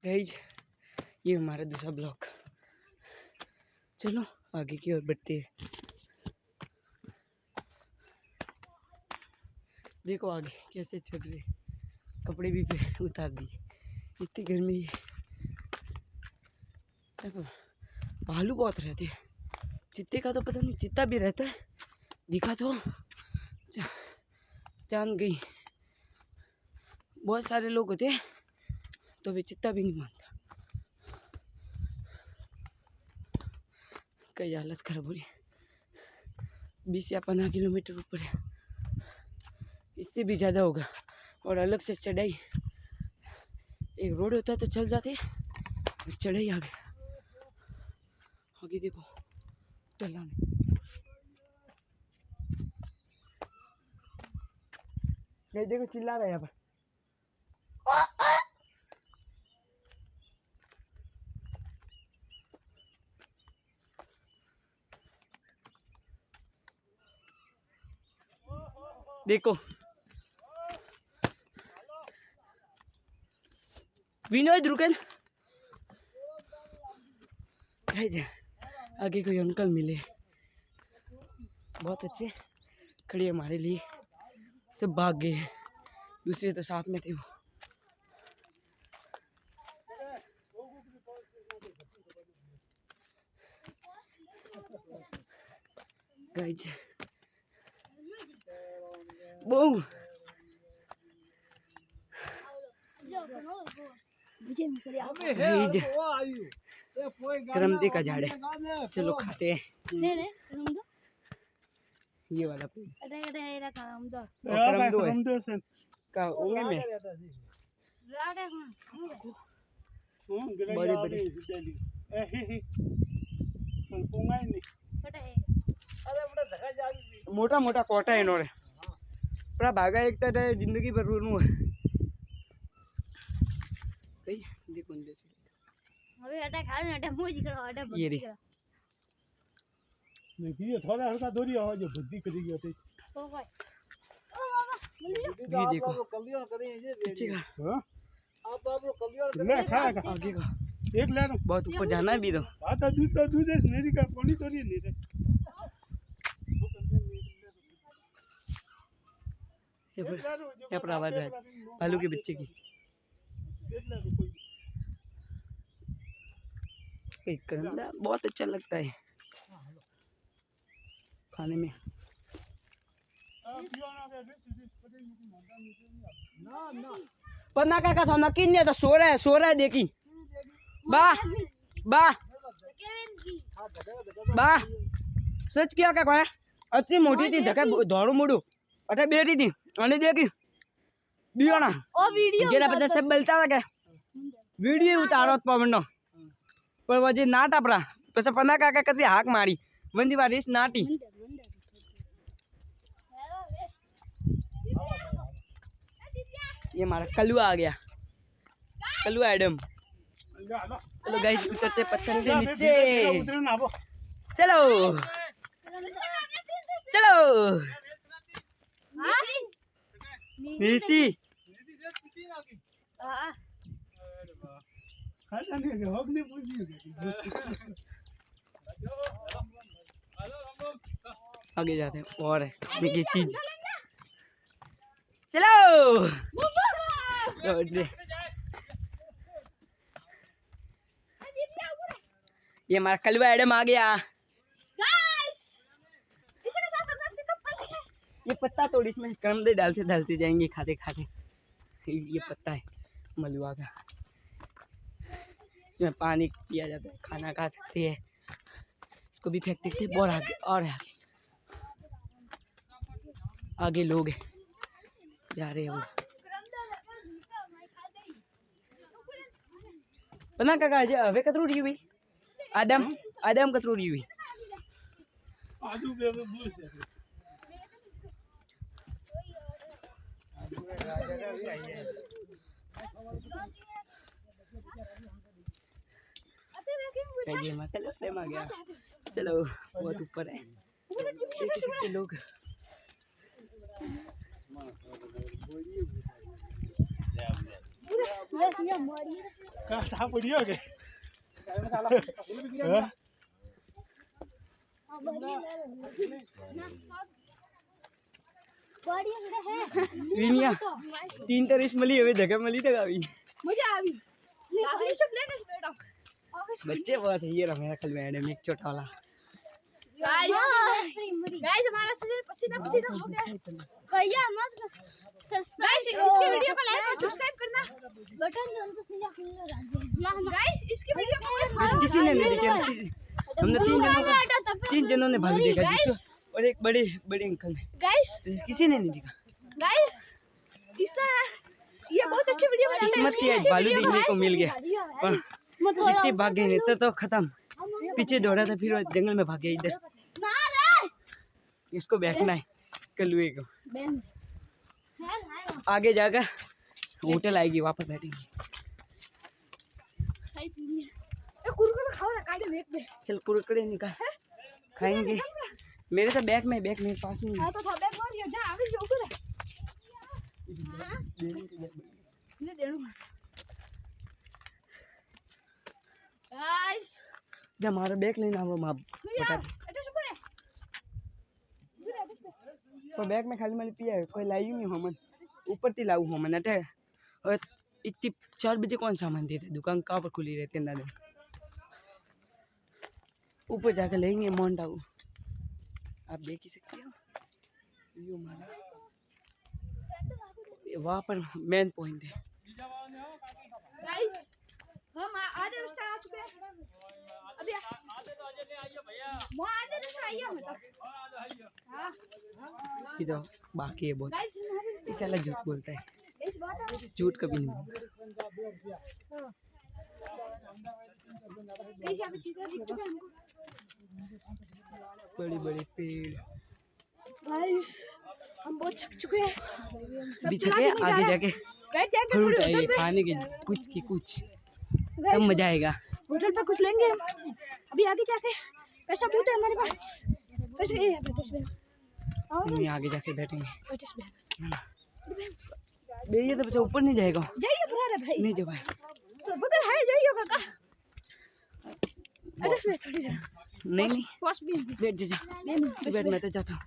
Guys ये हमारा दूसरा ब्लॉक। चलो आगे की ओर बढ़ते हैं। देखो आगे कैसे चल रहे, कपड़े भी उतार दिए, इतनी गर्मी है। देखो भालू बहुत रहते हैं, चित्ते का तो पता नहीं, चित्ता भी रहता है, दिखा तो जान गई। बहुत सारे लोग होते हैं तो भी चित्ता भी नहीं मानता। कई हालत खराब हो रही है। 20 या 15 किलोमीटर ऊपर है, इससे भी ज़्यादा होगा। और अलग से चढ़ाई, एक रोड होता है तो चल जाते, चढ़ाई आ गया। आगे देखो ढलान, देखो चिल्ला रहा है यहाँ पर। देखो विनोद रुकन, आगे कोई अंकल मिले, बहुत अच्छे, खड़े हमारे लिए, सब भाग गए, दूसरे तो साथ में थे वो। गाइस बहु करमदे का झाड़ है, चलो खाते हैं। ये वाला करमदो का होंगे में बड़े बड़े मोटा मोटा कोटा है इन्होंने पूरा भागा एक तरह जिंदगी भर रोनू है। देखो ये रे देखिए थोड़ा हल्का दूरी हो जो बुद्धि करेगी होती ये देखो पीछे का ले खाएगा आगे का एक ले लो बहुत ऊपर जाना है भी तो आता दूध है नेरी का पानी तो नहीं रे ये पर आवाज है भालू के बच्चे की। करंदा बहुत अच्छा लगता है खाने में। पन्ना का था नकीन नहीं तो सो रहा है देखी बा बा बा सच क्या क्या कहे अति मोटी थी धके धोरू मुड़ू अटे बेटी थी અને देखी बियोना ओ वीडियो जेना બધા सब बोलता था के वीडियो उतारो पवनो पर वजे नाट आपड़ा પછી પન્ના કાકા કદી હાક મારી વંદી વારીસ નાટી। ये हमारा कलुआ आ गया, कलुआ एडम। चलो गाइस उतरते पत्थर से नीचे, चलो चलो नीसी आगे जाते हैं और ये चीज। चलो ये हमारा कलवा एडम आ गया। ये पत्ता तोड़, इसमें करमदे डालते डालते जाएंगे खाते खाते। ये पत्ता है मलुआ का, इसमें पानी पिया जाता है, खाना खा सकते हैं, इसको भी फेंक देते हैं। और आगे और आगे आगे लोग हैं जा रहे हैं वो। पन्ना काका हवे कतरू रही हुई आदम आदम कतरू रही हुई आ गया। चलो बहुत ऊपर है, देख सकते लोग। કાઢા પડ્યો કે વિનિયા 3 મળી હવે ધક્કા મળી તો આવી मजा આવી आखिरी सब लेने से बेटा बच्चे बहुत है ये रहा मेरा कल मैडम एक छोटा वाला गाइस हमारा शरीर पसीना पसीना हो गया भैया मत गाइस इसके वीडियो को लाइक और सब्सक्राइब करना बटन दबाओ तो सीधा गाइस इसकी वीडियो को किसी ने नहीं देखा हमने 3 जनों ने भालू देखा जिसको और एक बड़े बड़े अंकल ने गाइस किसी ने नहीं देखा गाइस इसका ये बहुत अच्छी वीडियो बनाता है किस्मत की आज भालू देखने को मिल गया पर जितने भागे नहीं तो खत्म पीछे दौड़ा था फिर वो जंगल में भागे इधर इसको बैठना है कलुए को आगे जाकर होटल आएगी वापस बैठेंगे कुरकुरे खाओ ना काटे देख दे चल कुरकुरे निकाल खाएंगे मेरे तो बैग में मेरे पास नहीं है हां तो बैग बोल जा आगे जो ऊपर ले दे गाइस जब हमारा बैग लेना हम मां बता एटे सुपर है तो बैग में खाली मैंने पिया है कोई लाई नहीं हमन ऊपर થી લાવું हमन अटे और इतनी 4 बजे कौन सामान देते दुकान कहाँ पर खुली रहती है ना ऊपर जाकर लेंगे माउंट आबू आप देख ही सकते हो व्यू हमारा वहाँ पर मेन पॉइंट है गाइस हम आधे रास्ते आ चुके हैं अभी वो आधे रास्ते आइए मतलब हां इधर बाकी है बहुत गाइस इस अलग झूठ बोलता है इस बात झूठ कभी नहीं गाइस यहां पे चित्र दिख चुका है हमको बड़े बड़े पेड़ गाइस हम बहुत थक चुके हैं बीच के आगे जाके बैठ जाएंगे फ्रूट थोड़ी है होटल पे खाने के कुछ तब मजा आएगा होटल पे कुछ लेंगे हम अभी आगे जाके पैसा बहुत है हमारे पास पैसे ये है 50 में आओ हम आगे जाके बैठेंगे 50 में ये तो बच्चा ऊपर नहीं जाएगा जाइए ब्रदर भाई नहीं जा भाई तो बगल है जाइए काका अरे मैं थोड़ी देर नहीं बस भी बैठ जा तू बैठ मैं तो जाता हूँ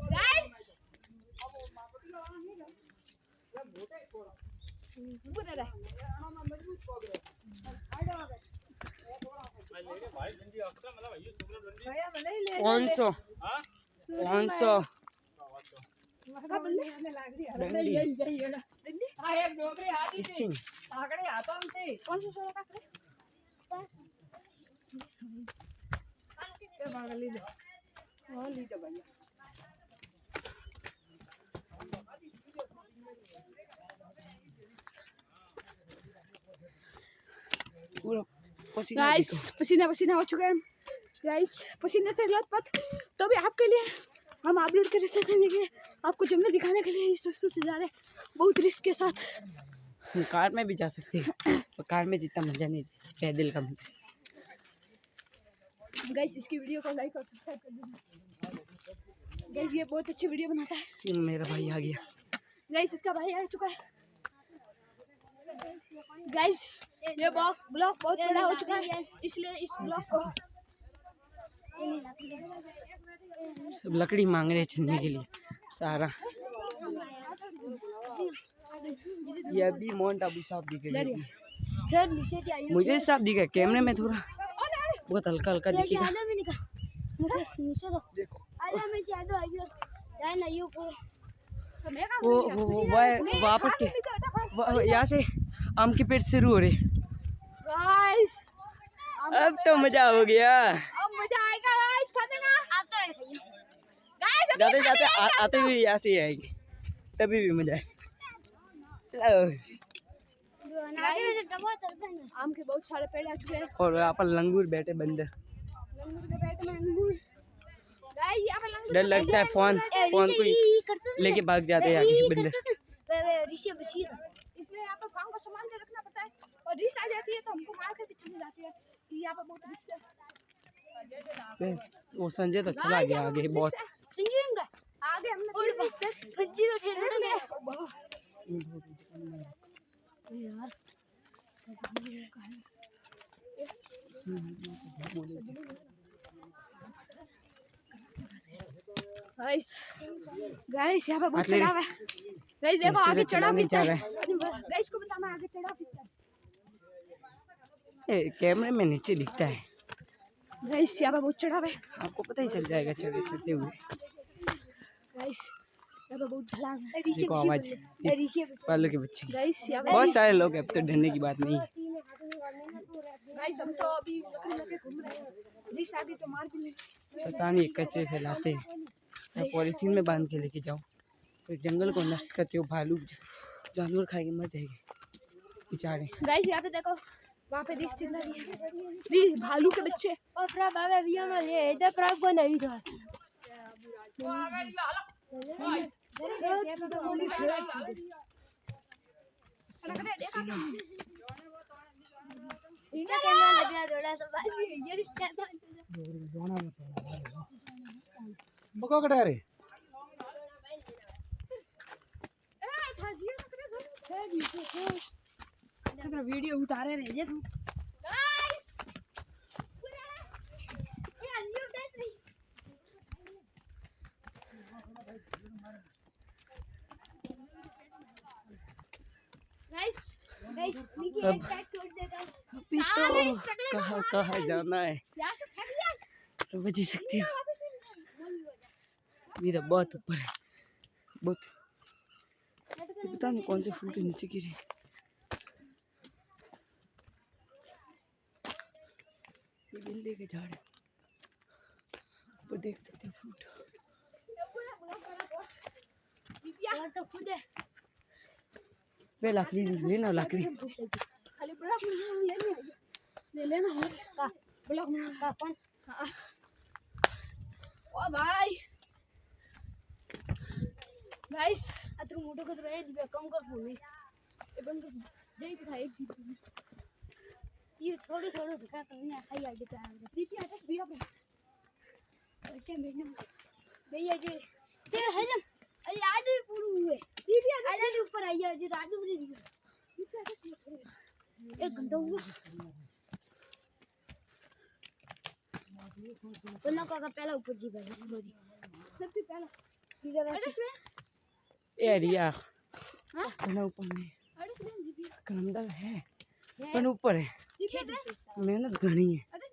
गाइस कौन सो पूरा पसीना गाइस देखो पसीना पसीना हो चुका है गाइस पसीने से लथपथ तो भी आपके लिए हम अपलोड के रास्ते से निकले आपको जंगल दिखाने के लिए इस रास्ते से जा रहे हैं बहुत रिस्क के साथ कार में भी जा सकते हैं पर कार में जितना मजा नहीं पैदल का मजा गाइस इसकी वीडियो को लाइक और सब्सक्राइब कर दीजिए गाइस ये बहुत अच्छी वीडियो बनाता है मेरा भाई आ गया गाइस इसका भाई आ चुका है गाइस ये ब्लॉग बहुत बड़ा हो चुका है इसलिए इस ब्लॉग को सब लकड़ी मांग रहे हैं छीनने के लिए सारा ये अभी माउंट आबू साफ दिख रही है मुझे साफ दिखा कैमरे में थोड़ा बहुत हल्का हल्का दिखेगा देखो वो वहाँ पर यहाँ से आम के पेड़ शुरू हो रहे गाइस अब तो मजा हो गया अब मजा आएगा गाइस खाते ना आप तो गाइस जाते जाते आते भी यहाँ से ही आएंगे तभी भी मजा आएगा चलो आम के बहुत सारे पेड़ आ चुके हैं और यहाँ पर लंगूर बैठे बंदर लंगूर के बैठ में अंगूर गाइस यहाँ पे लंगूर डर लगता है फोन को लेके भाग जाते हैं आगे बंदर इसलिए इसलिए यहाँ पर भांग को संभाल के रखना पड़ता है और रिस आ जाती है तो हमको मार के पीछे जाती है कि यहाँ पर बहुत रिस्क है। वो संजय तो चला गया आगे बहुत। संजीव आगे हमने फज्जी तो ठेल रहे हैं यार। गाइस गाइस यहाँ पे बहुत चढ़ाव है। गाइस देखो आगे चढ़ाव कितना है। गाइस को बताना आगे चढ़ाव कितना है। कैमरे में नीचे दिखता है। गाइस यहाँ पे बहुत चढ़ाव है। आपको पता ही चल जाएगा चढ़ते हुए। गाइस यहाँ पे बहुत ढलान है। देखो आवाज वालों के बच्चे। गाइस यहाँ पे बहुत सारे लोग हैं, अब तो डरने की बात नहीं है। गाइस हम तो अभी लगे घूम रहे हैं। रिस आ गई तो मार भी नहीं। पता नहीं कचरे फैलाते हैं या पॉलिथीन में बांध के लेके जाओ तो जंगल को नष्ट करते हो। भालू जानवर खाएंगे मर जाएंगे बेचारे। गाइस यहाँ पे देखो वहाँ पे रिस चिल्ला रही है। रिस भालू के बच्चे और प्रा बाबा विया में ये इधर प्रा को नहीं था। इनका कैमरा लग गया थोड़ा सा ये रिश्ता बको कटा रे वीडियो उतारे रहे ये तुम गाइस ये अन्यू देख रही गाइस गाइस नीचे एक टैग छोड़ देता हूं। अभी तो कहाँ जाना है यहाँ से फेंक दिया समझ ही सकते हो। मेरा बहुत ऊपर है बहुत। पता नहीं कौन से फूल के नीचे गिरे। बिल्ली के झाड़ है वो देख सकते हो फूट। और तो खुद है वे लकड़ी लेना लकड़ी खाली ब्लॉक ले लेना हो का ब्लॉक का कौन। हां ओ भाई गाइस अतर मोटो कर रहे दिव्या कम कर फोन ये बंद कर जय दिखा एक जीत ये थोड़ी थोड़ी दिखा करने खाई आगे पे दीदी आकाश भैया पे ऐसे मैंने भैया जी ते हजम अरे आज भी पूरी हुए दीदी आज भी ऊपर आई है जी राजू भी नहीं दीदी आकाश एक घंटा हुआ बोलना का पहला ऊपर जी भाई सॉरी सबसे पहला इधर ए रिया हां बना ऊपर में अरे सुन जी कलंदा है पर ऊपर है मेहनत घनी है। अरे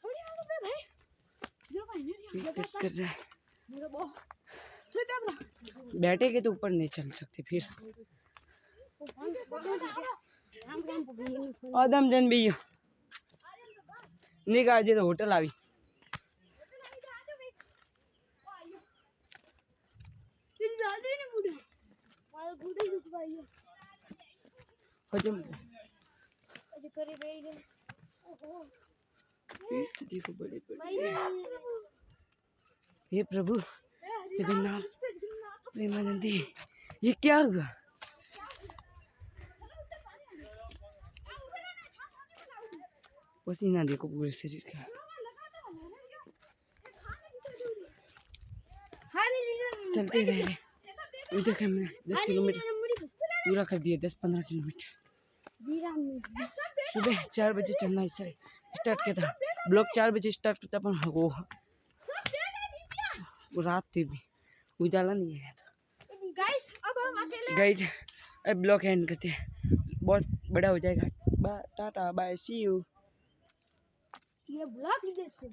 थोड़ी आगे पे भाई जो भाई ने कर रहा है मेरा बहुत तो कैमरा बैठे के तो ऊपर नहीं चल सकते फिर। आदम जन भी निका आज तो होटल आई हजम देखो बड़े बड़े। हे प्रभु जगन्नाथ प्रेमानंदी ये क्या हुआ। पसीना देखो पूरे शरीर का। चलते रहे अभी तक हमने 10 किलोमीटर पूरा कर दिया। 10-15 किलोमीटर सुबह 4 बजे चलना स्टार्ट किया था। ब्लॉक 4 बजे स्टार्ट करता पर वो रात थी भी उजाला नहीं आया था। गाइस अब ब्लॉक एंड करते हैं बहुत बड़ा हो जाएगा। Tata bye see you. ये ब्लॉक इधर से